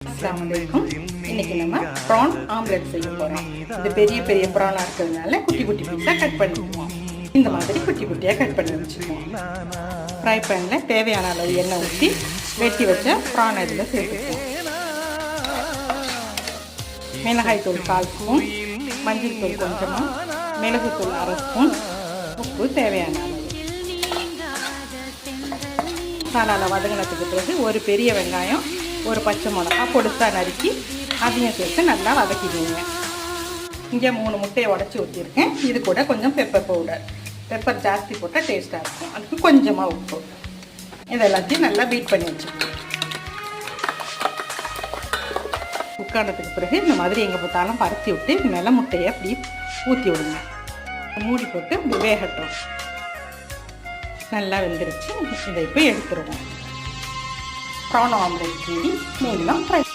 அஸ்ஸலாமு அலைக்கும். இன்னைக்கு நம்ம ப்ரான் ஆம்லெட் செய்ய போறோம். இது பெரிய பெரிய ப்ரானா இருக்கிறதுனால குட்டி குட்டி பீஸா கட் பண்ணிக்குவோம். இந்த மாதிரி குட்டி குட்டியா கட் பண்ணி வச்சுக்குவோம். ஃப்ரை பேன்ல தேவையான அளவு எண்ணெய் ஊற்றி வெட்டி வச்ச ப்ரான் இதில் சேர்த்துக்குவோம். மிளகாய் தூள் 1/4 ஸ்பூன், மஞ்சள் தூள் கொஞ்சமாக, மிளகுத்தூள் 1/2 ஸ்பூன், உப்பு தேவையான அளவு. மசாலாவில் வதங்கினதுக்கு பிறகு ஒரு பெரிய வெங்காயம், ஒரு பச்சை மிளகா பொடிசா நறுக்கி அதையும் சேர்த்து நல்லா வதக்கிடுங்க. இங்கே 3 முட்டையை உடச்சி ஊற்றிருக்கேன். இது கூட கொஞ்சம் பெப்பர் பவுடர், பெப்பர் ஜாஸ்தி போட்டால் டேஸ்ட்டாக இருக்கும். அதுக்கு கொஞ்சமாக உப்பு, இது எல்லாத்தையும் நல்லா பீட் பண்ணி வச்சுக்கணும். உட்காண்டதுக்கு பிறகு இந்த மாதிரி எங்கே பார்த்தாலும் பரத்தி விட்டு மேலே முட்டையை அப்படி ஊற்றி விடுங்க. மூடி போட்டு இப்படி வேகட்டும். நல்லா வெந்துருச்சு. இதை இப்போ எடுத்துருவோம். Prawn omelette ready. நீங்களும் ஃப்ரை